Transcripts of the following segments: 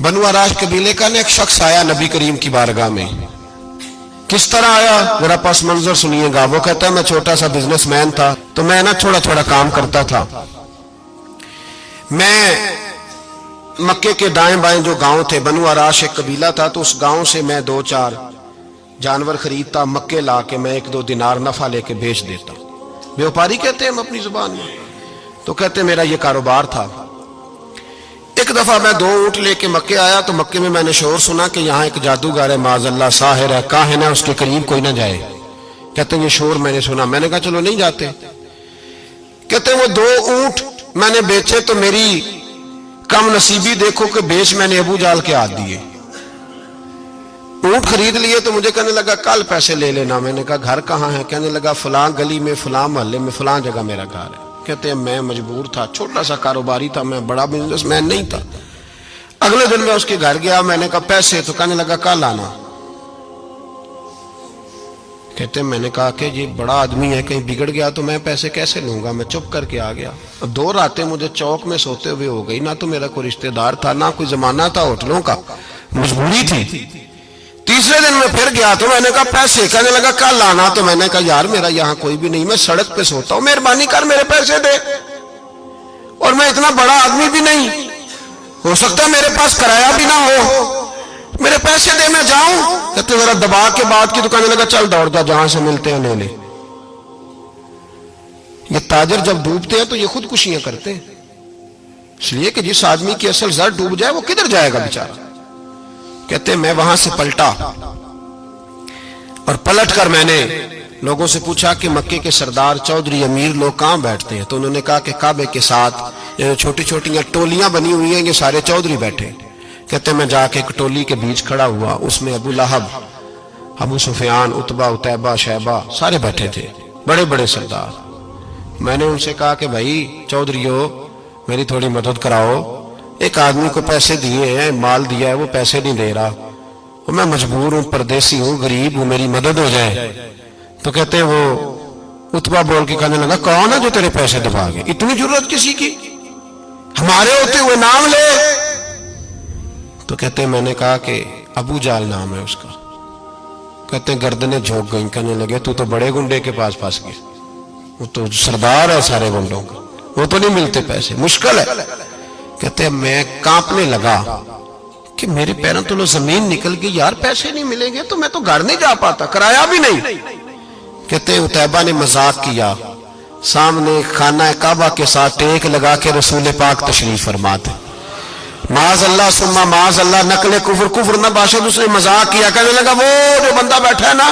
बनु आराश कबीले का एक शख्स आया नबी करीम की बारगाह में। किस तरह आया मेरा पास मंजर सुनिएगा। वो कहता है मैं छोटा सा बिजनेसमैन था, तो मैं ना थोड़ा थोड़ा काम करता था। मैं मक्के के दाएं बाएं जो गांव थे, बनु आराश एक कबीला था, तो उस गांव से मैं 2-4 जानवर खरीदता, मक्के ला के मैं 1-2 दिनार नफा लेके बेच देता। व्यापारी कहते हैं हम अपनी जुबान में। तो कहते मेरा ये कारोबार था। एक दफा मैं 2 ऊंट लेके मक्के आया, तो मक्के में मैंने शोर सुना कि यहाँ एक जादूगर है, माज़अल्लाह साहिर है, काहिन है, उसके करीब कोई ना जाए। कहते ये शोर मैंने सुना। मैंने कहा चलो नहीं जाते। कहते वो 2 ऊंट मैंने बेचे तो मेरी कम नसीबी देखो कि बेच मैंने अबू जाल के हाथ दिए। ऊंट खरीद लिए तो मुझे कहने लगा कल पैसे ले लेना। मैंने कहा घर कहाँ है? कहने लगा फलां गली में, फलां मोहल्ले में, फलां जगह मेरा घर है। कहते हैं मैं मजबूर था, छोटा सा कारोबारी था, मैं बड़ा बिजनेसमैन नहीं था। अगले दिन मैं उसके घर गया, मैंने कहा पैसे, तो कहने लगा कल आना। कहते हैं मैंने कहा कि ये बड़ा आदमी है, कहीं बिगड़ गया तो मैं पैसे कैसे लूंगा। मैं चुप करके आ गया। 2 रातें मुझे चौक में सोते हुए हो गई। ना तो मेरा कोई रिश्तेदार था, ना कोई जमाना था होटलों का, मजबूरी थी। तीसरे दिन मैं फिर गया तो मैंने कहा पैसे, कहने लगा कल आना। तो मैंने कहा यार मेरा यहाँ कोई भी नहीं, मैं सड़क पे सोता हूँ, मेहरबानी कर मेरे पैसे दे। और मैं इतना बड़ा आदमी भी नहीं, हो सकता है मेरे पास किराया भी ना हो, मेरे पैसे दे मैं जाऊं। कहते जरा दबा के बात की। तो कहने लगा चल दौड़ जा, जहां से मिलते हैं ले ले। ये ताजर जब डूबते हैं तो ये खुदकुशियां करते हैं, इसलिए कि जिस आदमी की असल जर डूब जाए वो किधर जाएगा बेचारा। कहते मैं वहां से पलटा और पलट कर मैंने लोगों से पूछा कि मक्के के सरदार, चौधरी, अमीर लोग कहां बैठते हैं। तो उन्होंने कहा कि काबे के साथ ये छोटी छोटी टोलियां बनी हुई हैं, ये सारे चौधरी बैठे। कहते मैं जाके एक टोली के बीच खड़ा हुआ, उसमें अबू लहब, अबू सुफियान, उतबा, उतैबा, शैबा सारे बैठे थे, बड़े बड़े सरदार। मैंने उनसे कहा कि भाई चौधरीओ मेरी थोड़ी मदद कराओ, एक आदमी को पैसे दिए हैं, माल दिया है, वो पैसे नहीं दे रहा, और मैं मजबूर हूं, परदेसी हूं, गरीब हूं, मेरी मदद हो जाए। तो कहते हैं वो उतबा बोल के कहने लगा कौन है जो तेरे पैसे दबागे, इतनी जरूरत किसी की, हमारे होते हुए नाम ले। तो कहते हैं मैंने कहा कि अबू जाल नाम है उसका। कहते हैं गर्दनें झोंक गई। कहने लगे तू तो बड़े गुंडे के पास फंस गए, वो तो सरदार है सारे गुंडों का, वो तो नहीं मिलते पैसे, मुश्किल है। कहते हैं मैं कांपने लगा कि मेरे पैरों तो जमीन निकल गई, यार पैसे नहीं मिलेंगे तो मैं तो घर नहीं जा पाता, किराया भी नहीं। कहते हैं उतैबा ने मजाक किया, सामने खाना काबा के साथ टेक लगा के रसूल पाक तशरीफ फरमाते, माज अल्लाह सुम्मा माज अल्लाह, नकले कुफर, कुफर ना बाशद। उसने मजाक किया, कहने लगा वो जो बंदा बैठा है ना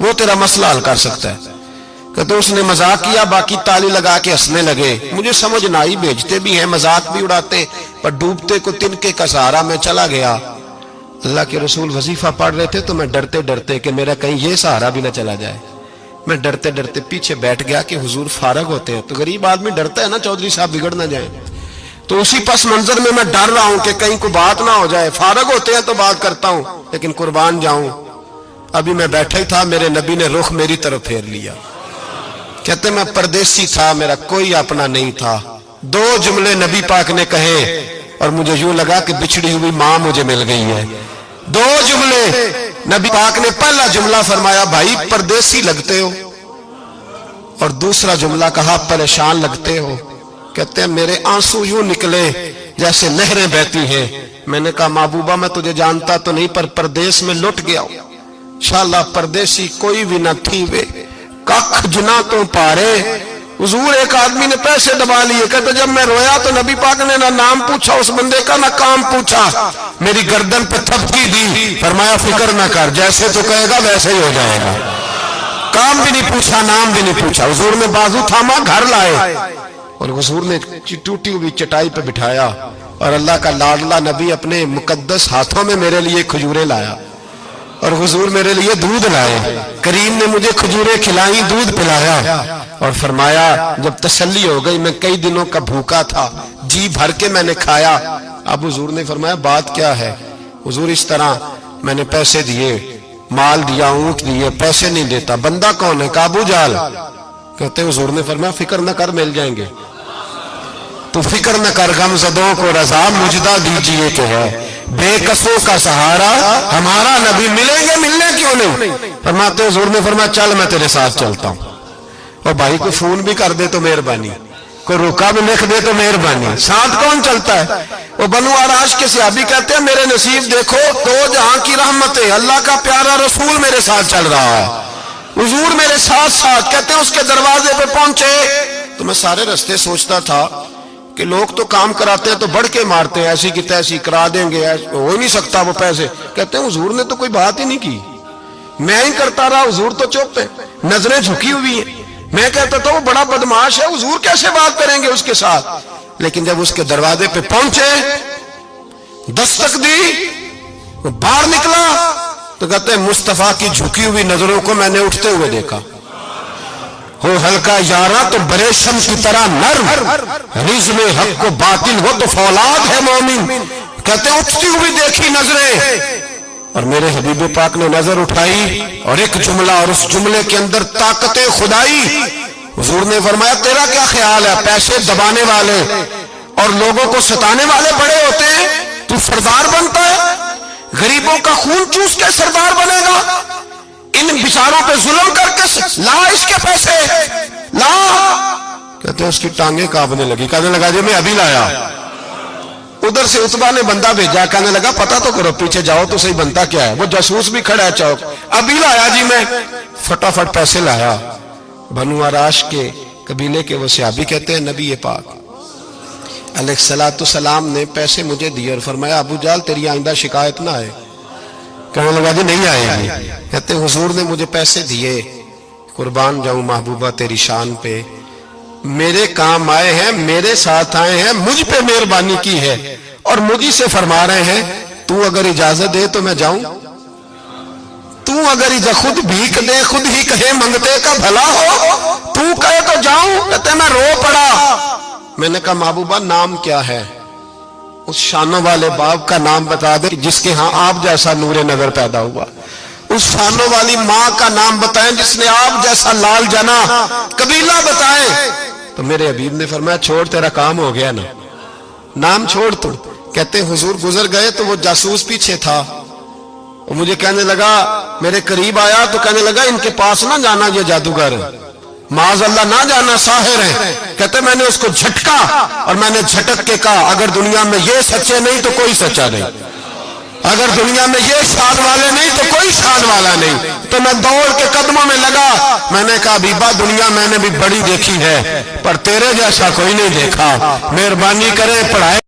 वो तेरा मसला हल कर सकता है। कहते उसने मजाक किया, बाकी ताली लगा के हंसने लगे। मुझे समझ ना आई, भेजते भी हैं, मजाक भी उड़ाते, पर डूबते को तिनके का सहारा मैं चला गया। अल्लाह के रसूल वजीफा पढ़ रहे थे तो मैं डरते डरते कि मेरा कहीं ये सहारा भी ना चला जाए, मैं डरते डरते पीछे बैठ गया कि हुजूर फारग होते हैं। तो गरीब आदमी डरता है ना चौधरी साहब बिगड़ ना जाए, तो उसी पस मंजर में मैं डर रहा हूं कि कहीं कोई बात ना हो जाए। फारग होते हैं तो बात करता हूं, लेकिन कुर्बान जाऊं। अभी मैं बैठा ही था, मेरे नबी ने रुख मेरी तरफ फेर लिया। कहते मैं परदेसी था, मेरा कोई अपना नहीं था। 2 जुमले नबी पाक ने कहे और मुझे यूं लगा कि बिछड़ी हुई मां मुझे मिल गई है। 2 जुमले नबी पाक ने, पहला जुमला फरमाया भाई परदेसी लगते हो, और दूसरा जुमला कहा परेशान लगते हो। कहते हैं मेरे आंसू यूं निकले जैसे नहरें बहती हैं। मैंने कहा महबूबा मैं तुझे जानता तो नहीं, पर परदेश में लुट गया हूं। शाला परदेसी कोई भी न थी वे, कख जुना तो पारे। हुजूर एक आदमी ने पैसे दबा लिए। कहते जब मैं रोया तो नबी पाक ने ना नाम पूछा उस बंदे का, ना काम पूछा, मेरी गर्दन पे थपकी दी, फरमाया फिक्र ना कर, जैसे तो कहेगा वैसे ही हो जाएगा। काम भी नहीं पूछा, नाम भी नहीं पूछा। हुजूर ने बाजू थामा, घर लाए, और हुजूर ने टूटी हुई चटाई पे बिठाया, और अल्लाह का लाडला नबी अपने मुकद्दस हाथों में मेरे लिए खजूरें लाया, और हुजूर मेरे लिए दूध लाए। करीम ने मुझे खजूरें खिलाई, दूध पिलाया, और फरमाया जब तसल्ली हो गई, मैं कई दिनों का भूखा था, जी भर के मैंने खाया। अब हुजूर ने फरमाया बात क्या है? हुजूर इस तरह मैंने पैसे दिए, माल दिया, ऊंट दिए, पैसे नहीं देता। बंदा कौन है? काबू जाल। कहते हुजूर ने फरमाया फिक्र न कर, मिल जाएंगे। तो फिक्र न कर, गमज़दों को रज़ा मुजदा दीजिए कि है, بے کسوں کا سہارا ہمارا نبی، ملیں گے ملنے کیوں نہیں؟ فرماتے حضور نے فرمایا چل میں تیرے ساتھ چلتا ہوں۔ اور بھائی کو فون بھی کر دے تو مہربانی، کوئی روکا بھی لکھ دے تو مہربانی، ساتھ کون چلتا ہے؟ وہ بنو آراش کے صحابی کہتے ہیں میرے نصیب دیکھو، دو جہاں کی رحمتیں، اللہ کا پیارا رسول میرے ساتھ چل رہا ہے، حضور میرے ساتھ ساتھ۔ کہتے ہیں اس کے دروازے پہ پہنچے تو میں سارے رستے سوچتا تھا کہ لوگ تو کام کراتے ہیں تو بڑھ کے مارتے ہیں، ایسی کی تیسی کرا دیں گے، ہو ہی نہیں سکتا وہ پیسے۔ کہتے ہیں حضور نے تو کوئی بات ہی نہیں کی، میں ہی کرتا رہا، حضور تو چپ ہے، نظریں جھکی ہوئی ہیں۔ میں کہتا تھا وہ بڑا بدماش ہے، حضور کیسے بات کریں گے اس کے ساتھ؟ لیکن جب اس کے دروازے پہ پہنچے، دستک دی، وہ باہر نکلا تو کہتے ہیں مصطفیٰ کی جھکی ہوئی نظروں کو میں نے اٹھتے ہوئے دیکھا۔ ہو ہلکا یارا تو بریشم کی طرح نرم، رزم حق کو باطل ہو تو فولاد ہے مومن۔ کہتے ہیں اٹھتی ہوئی دیکھی نظریں، اور میرے حبیب پاک نے نظر اٹھائی اور ایک جملہ، اور اس جملے کے اندر طاقت خدائی۔ حضور نے فرمایا تیرا کیا خیال ہے؟ پیسے دبانے والے اور لوگوں کو ستانے والے بڑے ہوتے ہیں، تو سردار بنتا ہے؟ غریبوں کا خون چوس کے سردار بنے گا؟ ان بیچاروں پہ ظلم کر کے لا اس کے پیسے لا۔ کہتے ہیں اس کی ٹانگیں کانپنے لگی، کہنے لگا جی میں ابھی لایا۔ ادھر سے عتبہ نے بندہ بھیجا، کہنے لگا پتہ تو کرو، پیچھے جاؤ تو صحیح بنتا کیا ہے۔ وہ جاسوس بھی کھڑا ہے چوک، ابھی لایا جی میں، فٹافٹ پیسے لایا۔ بنو آراش کے قبیلے کے وہ صحابی کہتے ہیں نبی پاک علیہ السلام نے پیسے مجھے دیے اور فرمایا ابو جہل تیری آئندہ شکایت نہ آئے۔ کہنے لگا جی نہیں آئے گی۔ کہتے ہیں حضور نے مجھے پیسے دیے، قربان جاؤں محبوبہ تیری شان پہ، میرے کام آئے ہیں، میرے ساتھ آئے ہیں، مجھ پہ مہربانی کی ہے، اور مجھے سے فرما رہے ہیں تو اگر اجازت دے تو میں جاؤں، تو اگر خود بھیک دے، خود ہی کہے منگتے کا بھلا ہو، تو کہے تو جاؤں۔ کہتے ہیں میں رو پڑا۔ میں نے کہا محبوبہ نام کیا ہے؟ اس شانوں والے باپ کا نام بتا دے جس کے ہاں آپ جیسا نور نظر پیدا ہوا، اس شانوں والی ماں کا نام بتائیں جس نے آپ جیسا لال جنا، قبیلہ بتائیں۔ تو میرے حبیب نے فرمایا چھوڑ تیرا کام ہو گیا نا، نام چھوڑ تو۔ کہتے حضور گزر گئے تو وہ جاسوس پیچھے تھا، وہ مجھے کہنے لگا، میرے قریب آیا تو کہنے لگا ان کے پاس نہ جانا، یہ جادوگر معاذ اللہ نہ جانا، ساحر ہیں۔ کہتے میں نے اس کو جھٹکا اور میں نے جھٹک کے کہا اگر دنیا میں یہ سچے نہیں تو کوئی سچا نہیں، اگر دنیا میں یہ شان والے نہیں تو کوئی شان والا نہیں۔ تو میں دوڑ کے قدموں میں لگا، میں نے کہا بیبا دنیا میں نے بھی بڑی دیکھی ہے پر تیرے جیسا کوئی نہیں دیکھا، مہربانی کرے پڑھائے